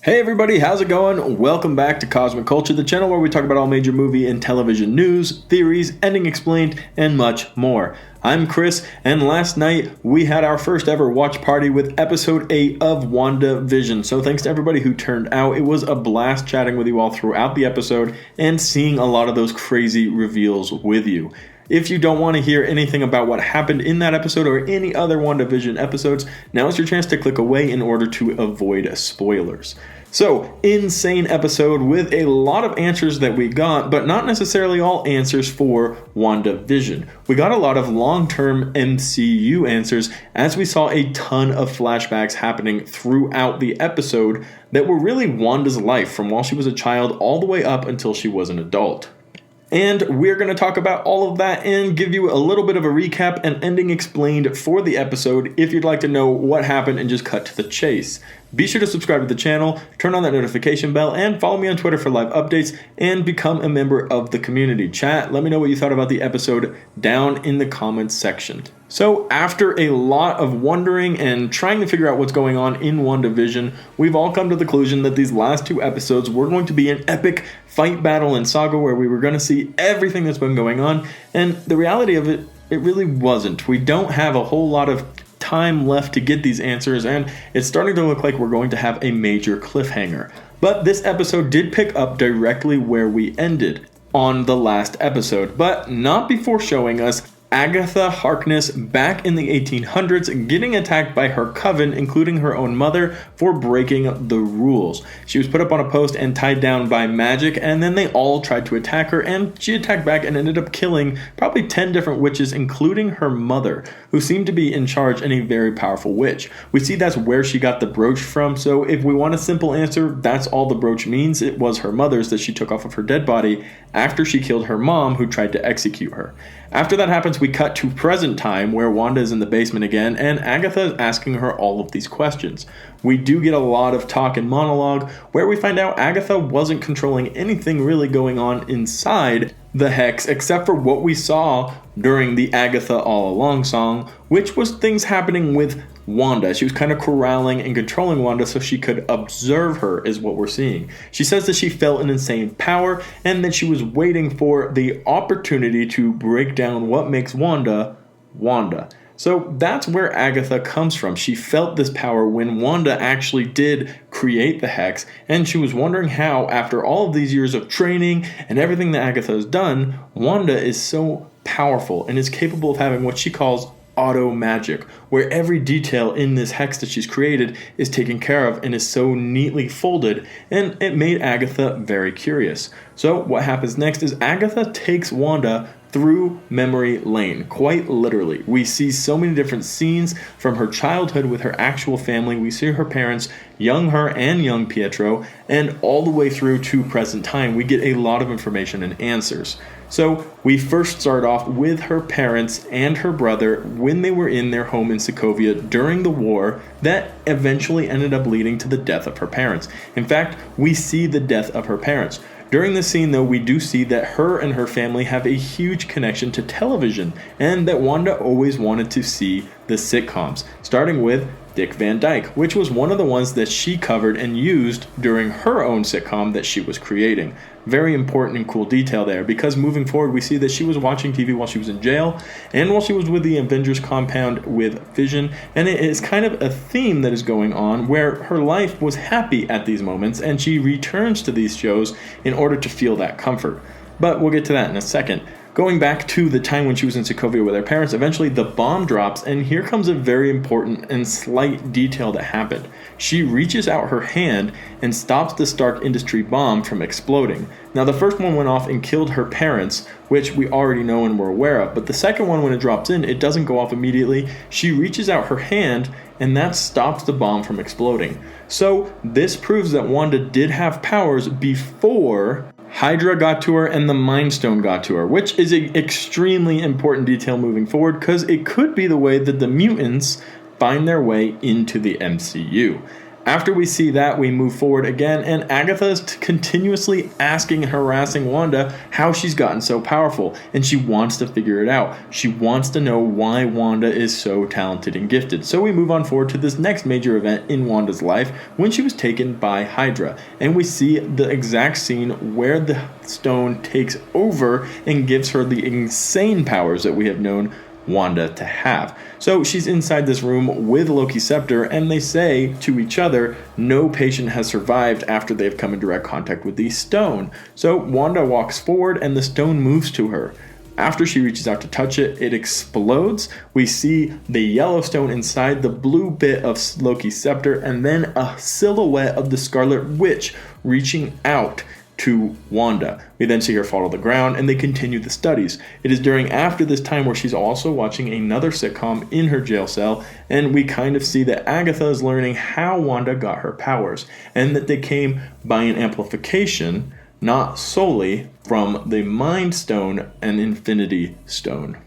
Hey everybody, how's it going? Welcome back to Cosmic Culture, the channel where we talk about all major movie and television news, theories, ending explained, and much more. I'm Chris, and last night we had our first ever watch party with episode 8 of WandaVision. So thanks to everybody who turned out. It was a blast chatting with you all throughout the episode and seeing a lot of those crazy reveals with you. If you don't want to hear anything about what happened in that episode or any other WandaVision episodes, now is your chance to click away in order to avoid spoilers. So, insane episode with a lot of answers that we got, but not necessarily all answers for WandaVision. We got a lot of long-term MCU answers as we saw a ton of flashbacks happening throughout the episode that were really Wanda's life from while she was a child all the way up until she was an adult. And we're going to talk about all of that and give you a little bit of a recap and ending explained for the episode if you'd like to know what happened and just cut to the chase. Be sure to subscribe to the channel, turn on that notification bell, and follow me on Twitter for live updates and become a member of the community. Chat, let me know what you thought about the episode down in the comments section. So after a lot of wondering and trying to figure out what's going on in WandaVision, we've all come to the conclusion that these last two episodes were going to be an epic fight, battle, and saga where we were going to see everything that's been going on, and the reality of it really wasn't. We don't have a whole lot of time left to get these answers, and it's starting to look like we're going to have a major cliffhanger. But this episode did pick up directly where we ended on the last episode, but not before showing us Agatha Harkness back in the 1800s getting attacked by her coven, including her own mother, for breaking the rules. She was put up on a post and tied down by magic, and then they all tried to attack her, and she attacked back and ended up killing probably 10 different witches, including her mother, who seemed to be in charge and a very powerful witch. We see that's where she got the brooch from, so if we want a simple answer, that's all the brooch means. It was her mother's that she took off of her dead body after she killed her mom, who tried to execute her. After that happens, we cut to present time where Wanda is in the basement again and Agatha is asking her all of these questions. We do get a lot of talk and monologue where we find out Agatha wasn't controlling anything really going on inside the Hex except for what we saw during the Agatha All Along song, which was things happening with Wanda. She was kind of corralling and controlling Wanda so she could observe her, is what we're seeing. She says that she felt an insane power and that she was waiting for the opportunity to break down what makes Wanda, Wanda. So that's where Agatha comes from. She felt this power when Wanda actually did create the Hex, and she was wondering how, after all of these years of training and everything that Agatha has done, Wanda is so powerful and is capable of having what she calls auto magic, where every detail in this hex that she's created is taken care of and is so neatly folded, and it made Agatha very curious. So what happens next is Agatha takes Wanda through memory lane, quite literally. We see so many different scenes from her childhood with her actual family. We see her parents, young her and young Pietro, and all the way through to present time. We get a lot of information and answers. So we first start off with her parents and her brother when they were in their home in Sokovia during the war that eventually ended up leading to the death of her parents. In fact, we see the death of her parents. During this scene, though, we do see that her and her family have a huge connection to television, and that Wanda always wanted to see the sitcoms, starting with Dick Van Dyke, which was one of the ones that she covered and used during her own sitcom that she was creating. Very important and cool detail there, because moving forward we see that she was watching TV while she was in jail and while she was with the Avengers compound with Vision, and it is kind of a theme that is going on where her life was happy at these moments and she returns to these shows in order to feel that comfort. But we'll get to that in a second. Going back to the time when she was in Sokovia with her parents, eventually the bomb drops, and here comes a very important and slight detail that happened. She reaches out her hand and stops the Stark Industry bomb from exploding. Now, the first one went off and killed her parents, which we already know and we're aware of, but the second one, when it drops in, it doesn't go off immediately. She reaches out her hand, and that stops the bomb from exploding. So this proves that Wanda did have powers before Hydra got to her and the Mind Stone got to her, which is an extremely important detail moving forward because it could be the way that the mutants find their way into the MCU. After we see that, we move forward again, and Agatha is continuously asking and harassing Wanda how she's gotten so powerful, and she wants to figure it out. She wants to know why Wanda is so talented and gifted. So we move on forward to this next major event in Wanda's life when she was taken by Hydra, and we see the exact scene where the stone takes over and gives her the insane powers that we have known Wanda to have. So she's inside this room with Loki's scepter, and they say to each other, no patient has survived after they've come in direct contact with the stone. So Wanda walks forward and the stone moves to her. After she reaches out to touch it, it explodes. We see the yellow stone inside the blue bit of Loki's scepter, and then a silhouette of the Scarlet Witch reaching out to Wanda. We then see her fall to the ground, and they continue the studies. It is after this time where she's also watching another sitcom in her jail cell, and we kind of see that Agatha is learning how Wanda got her powers, and that they came by an amplification, not solely from the Mind Stone and Infinity Stone.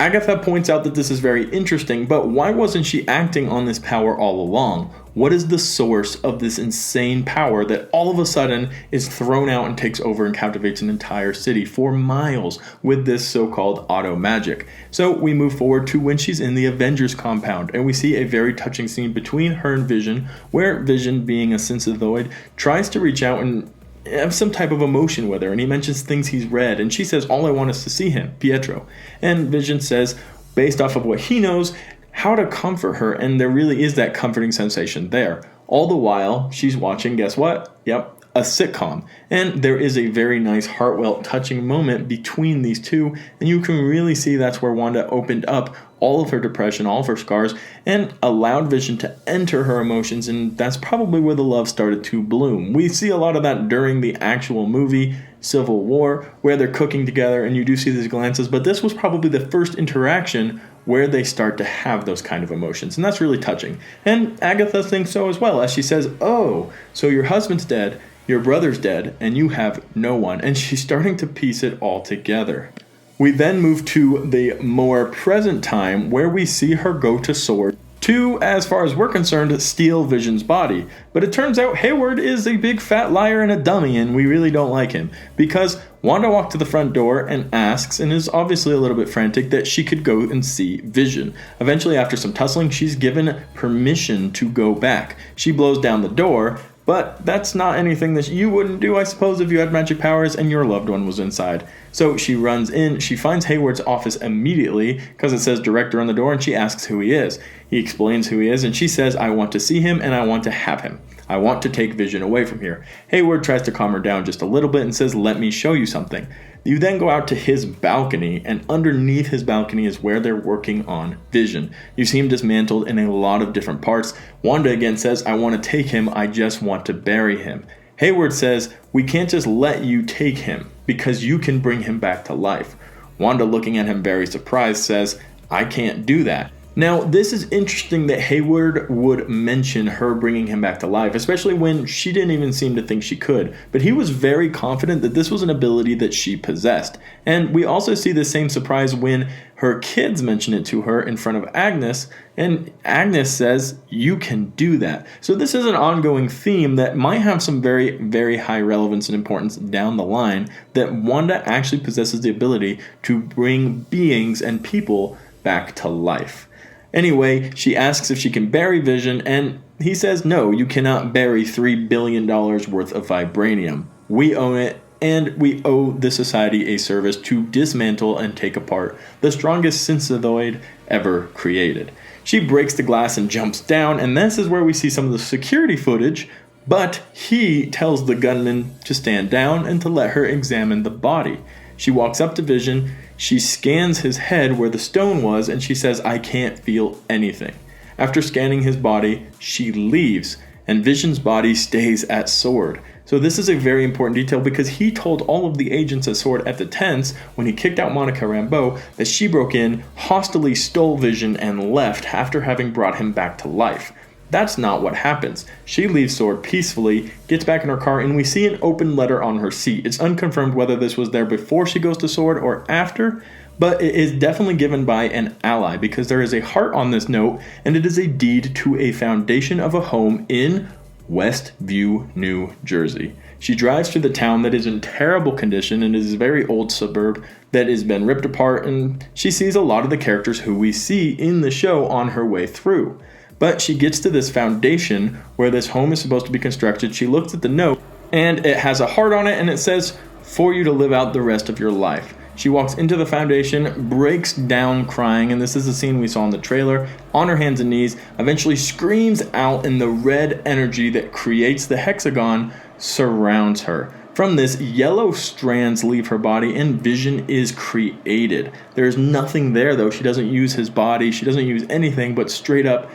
Agatha points out that this is very interesting, but why wasn't she acting on this power all along? What is the source of this insane power that all of a sudden is thrown out and takes over and captivates an entire city for miles with this so-called auto magic? So we move forward to when she's in the Avengers compound, and we see a very touching scene between her and Vision, where Vision, being a synthezoid, tries to reach out and have some type of emotion with her, and he mentions things he's read, and she says, all I want is to see him, Pietro. And Vision says, based off of what he knows, how to comfort her, and there really is that comforting sensation there. All the while, she's watching, guess what? Yep, a sitcom. And there is a very nice, heartfelt, touching moment between these two, and you can really see that's where Wanda opened up all of her depression, all of her scars, and allowed Vision to enter her emotions, and that's probably where the love started to bloom. We see a lot of that during the actual movie, Civil War, where they're cooking together, and you do see these glances, but this was probably the first interaction where they start to have those kind of emotions, and that's really touching. And Agatha thinks so as well, as she says, oh, so your husband's dead, your brother's dead, and you have no one, and she's starting to piece it all together. We then move to the more present time where we see her go to S.W.O.R.D. to, as far as we're concerned, steal Vision's body. But it turns out Hayward is a big fat liar and a dummy, and we really don't like him. Because Wanda walked to the front door and asks, and is obviously a little bit frantic, that she could go and see Vision. Eventually, after some tussling, she's given permission to go back. She blows down the door, but that's not anything that you wouldn't do, I suppose, if you had magic powers and your loved one was inside. So she runs in, she finds Hayward's office immediately, because it says director on the door, and she asks who he is. He explains who he is, and she says, I want to see him, and I want to have him. I want to take Vision away from here. Hayward tries to calm her down just a little bit and says, let me show you something. You then go out to his balcony, and underneath his balcony is where they're working on Vision. You see him dismantled in a lot of different parts. Wanda again says, I want to take him, I just want to bury him. Hayward says, we can't just let you take him, because you can bring him back to life. Wanda, looking at him very surprised, says, I can't do that. Now, this is interesting that Hayward would mention her bringing him back to life, especially when she didn't even seem to think she could. But he was very confident that this was an ability that she possessed. And we also see the same surprise when her kids mention it to her in front of Agnes, and Agnes says, you can do that. So this is an ongoing theme that might have some very, very high relevance and importance down the line, that Wanda actually possesses the ability to bring beings and people back to life. Anyway, she asks if she can bury Vision, and he says, no, you cannot bury $3 billion worth of vibranium. We own it, and we owe the society a service to dismantle and take apart the strongest synthezoid ever created. She breaks the glass and jumps down, and this is where we see some of the security footage, but he tells the gunman to stand down and to let her examine the body. She walks up to Vision, she scans his head where the stone was, and she says, I can't feel anything. After scanning his body, she leaves, and Vision's body stays at S.W.O.R.D. So this is a very important detail, because he told all of the agents at S.W.O.R.D. at the tents, when he kicked out Monica Rambeau, that she broke in, hostilely stole Vision, and left after having brought him back to life. That's not what happens. She leaves S.W.O.R.D. peacefully, gets back in her car, and we see an open letter on her seat. It's unconfirmed whether this was there before she goes to S.W.O.R.D. or after, but it is definitely given by an ally, because there is a heart on this note, and it is a deed to a foundation of a home in Westview, New Jersey. She drives through the town that is in terrible condition and is a very old suburb that has been ripped apart, and she sees a lot of the characters who we see in the show on her way through. But she gets to this foundation where this home is supposed to be constructed. She looks at the note, and it has a heart on it, and it says, "For you to live out the rest of your life." She walks into the foundation, breaks down crying, and this is the scene we saw in the trailer, on her hands and knees, eventually screams out, and the red energy that creates the hexagon surrounds her. From this, yellow strands leave her body and vision is created. There's nothing there though. She doesn't use his body. She doesn't use anything but straight up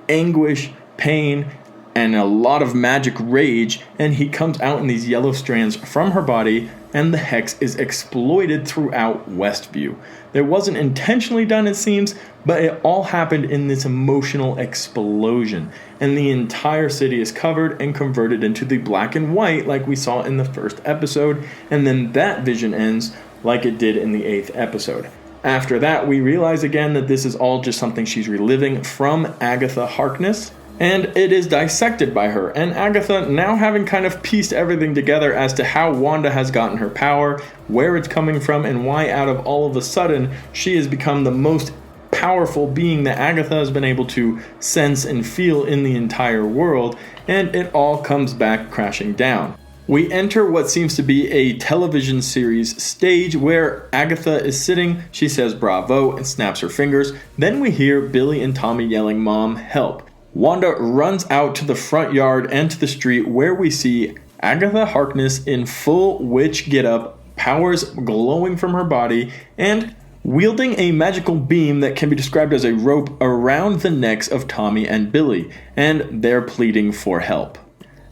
anguish, pain, and a lot of magic rage, and he comes out in these yellow strands from her body, and the hex is exploited throughout Westview. It wasn't intentionally done, it seems, but it all happened in this emotional explosion, and the entire city is covered and converted into the black and white like we saw in the first episode, and then that vision ends like it did in the 8th episode. After that, we realize again that this is all just something she's reliving from Agatha Harkness, and it is dissected by her. And Agatha, now having kind of pieced everything together as to how Wanda has gotten her power, where it's coming from, and why out of all of a sudden she has become the most powerful being that Agatha has been able to sense and feel in the entire world, and it all comes back crashing down. We enter what seems to be a television series stage where Agatha is sitting, she says bravo and snaps her fingers. Then we hear Billy and Tommy yelling, "Mom, help." Wanda runs out to the front yard and to the street where we see Agatha Harkness in full witch getup, powers glowing from her body, and wielding a magical beam that can be described as a rope around the necks of Tommy and Billy, and they're pleading for help.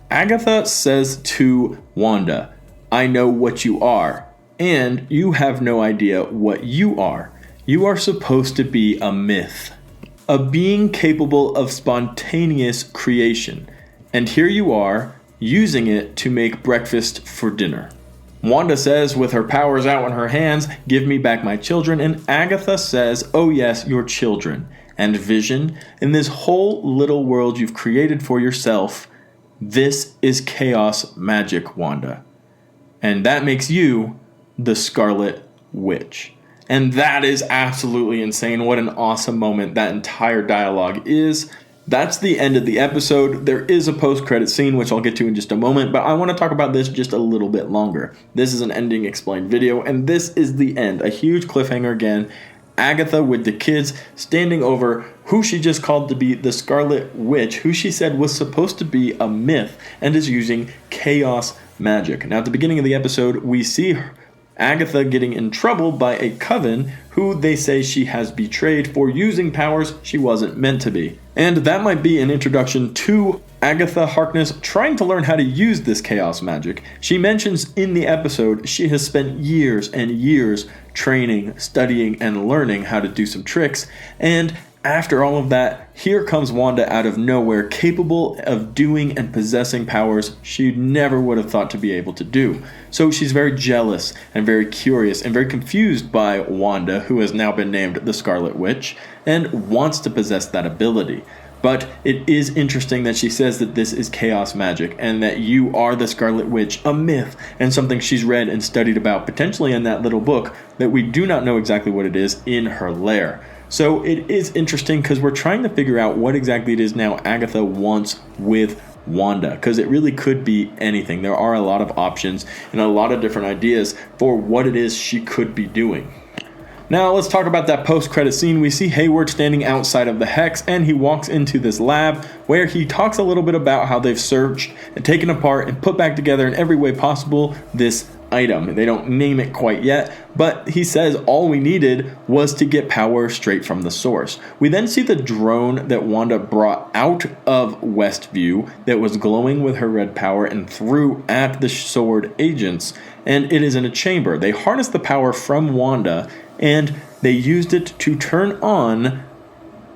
Agatha says to Wanda, "I know what you are, and you have no idea what you are. You are supposed to be a myth. A being capable of spontaneous creation, and here you are, using it to make breakfast for dinner." Wanda says, with her powers out in her hands, "Give me back my children," and Agatha says, "Oh yes, your children. And Vision, in this whole little world you've created for yourself, this is chaos magic, Wanda. And that makes you the Scarlet Witch." And that is absolutely insane. What an awesome moment that entire dialogue is. That's the end of the episode. There is a post-credit scene, which I'll get to in just a moment, but I want to talk about this just a little bit longer. This is an ending explained video, and this is the end. A huge cliffhanger again. Agatha with the kids standing over who she just called to be the Scarlet Witch, who she said was supposed to be a myth and is using chaos magic. Now, at the beginning of the episode, we see Agatha getting in trouble by a coven who they say she has betrayed for using powers she wasn't meant to be. And that might be an introduction to Agatha Harkness trying to learn how to use this chaos magic. She mentions in the episode she has spent years and years training, studying, and learning how to do some tricks, and after all of that, here comes Wanda out of nowhere, capable of doing and possessing powers she never would have thought to be able to do. So she's very jealous and very curious and very confused by Wanda, who has now been named the Scarlet Witch, and wants to possess that ability. But it is interesting that she says that this is chaos magic and that you are the Scarlet Witch, a myth, and something she's read and studied about, potentially in that little book that we do not know exactly what it is, in her lair. So it is interesting because we're trying to figure out what exactly it is now Agatha wants with Wanda, because it really could be anything. There are a lot of options and a lot of different ideas for what it is she could be doing. Now let's talk about that post-credit scene. We see Hayward standing outside of the Hex, and he walks into this lab where he talks a little bit about how they've searched and taken apart and put back together in every way possible this item. They don't name it quite yet, but he says all we needed was to get power straight from the source. We then see the drone that Wanda brought out of Westview that was glowing with her red power and threw at the SWORD agents, and it is in a chamber. They harnessed the power from Wanda and they used it to turn on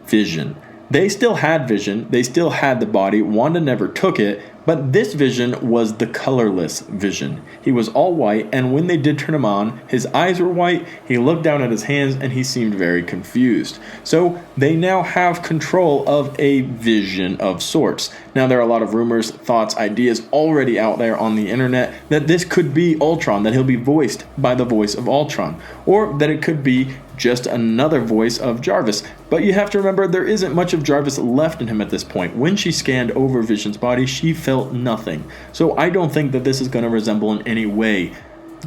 Vision. They still had Vision, they still had the body. Wanda never took it, But this Vision was the colorless Vision. He was all white, and when they did turn him on, his eyes were white, he looked down at his hands, and he seemed very confused. So they now have control of a Vision of sorts. Now there are a lot of rumors, thoughts, ideas already out there on the internet that this could be Ultron, that he'll be voiced by the voice of Ultron, or that it could be just another voice of Jarvis. But you have to remember, there isn't much of Jarvis left in him at this point. When she scanned over Vision's body, she felt nothing. So I don't think that this is going to resemble in any way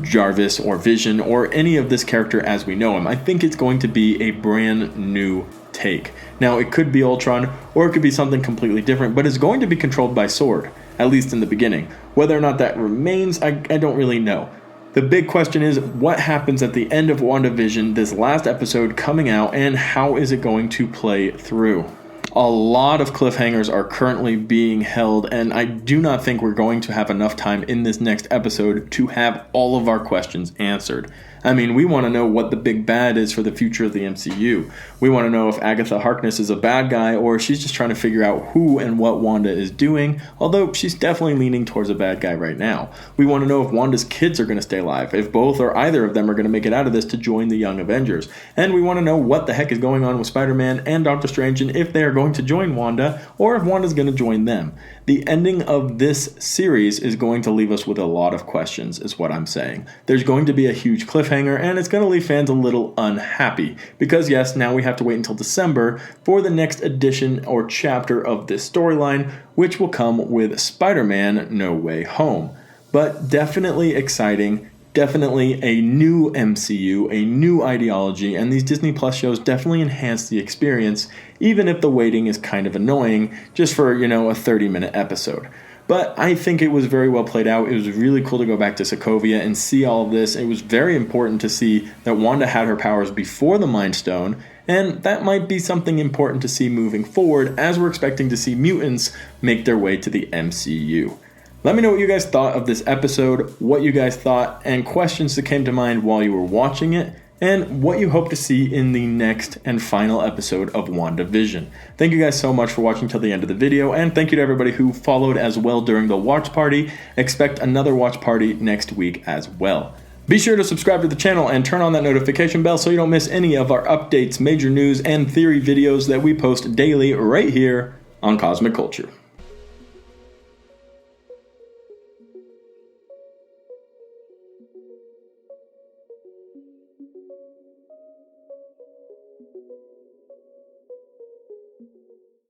Jarvis or Vision or any of this character as we know him. I think it's going to be a brand new take. Now, it could be Ultron, or it could be something completely different, but it's going to be controlled by S.W.O.R.D., at least in the beginning. Whether or not that remains, I don't really know. The big question is, what happens at the end of WandaVision, this last episode coming out, and how is it going to play through? A lot of cliffhangers are currently being held, and I do not think we're going to have enough time in this next episode to have all of our questions answered. I mean, we want to know what the big bad is for the future of the MCU. We want to know if Agatha Harkness is a bad guy or she's just trying to figure out who and what Wanda is doing, although she's definitely leaning towards a bad guy right now. We want to know if Wanda's kids are going to stay alive, if both or either of them are going to make it out of this to join the Young Avengers. And we want to know what the heck is going on with Spider-Man and Doctor Strange, and if they are going to join Wanda or if Wanda's going to join them. The ending of this series is going to leave us with a lot of questions, is what I'm saying. There's going to be a huge cliffhanger, and it's going to leave fans a little unhappy. Because yes, now we have to wait until December for the next edition or chapter of this storyline, which will come with Spider-Man No Way Home. But definitely exciting. Definitely a new MCU, a new ideology, and these Disney Plus shows definitely enhance the experience, even if the waiting is kind of annoying, just for, a 30-minute episode. But I think it was very well played out. It was really cool to go back to Sokovia and see all of this. It was very important to see that Wanda had her powers before the Mind Stone, and that might be something important to see moving forward as we're expecting to see mutants make their way to the MCU. Let me know what you guys thought of this episode, what you guys thought, and questions that came to mind while you were watching it, and what you hope to see in the next and final episode of WandaVision. Thank you guys so much for watching till the end of the video, and thank you to everybody who followed as well during the watch party. Expect another watch party next week as well. Be sure to subscribe to the channel and turn on that notification bell so you don't miss any of our updates, major news, and theory videos that we post daily right here on Cosmic Culture.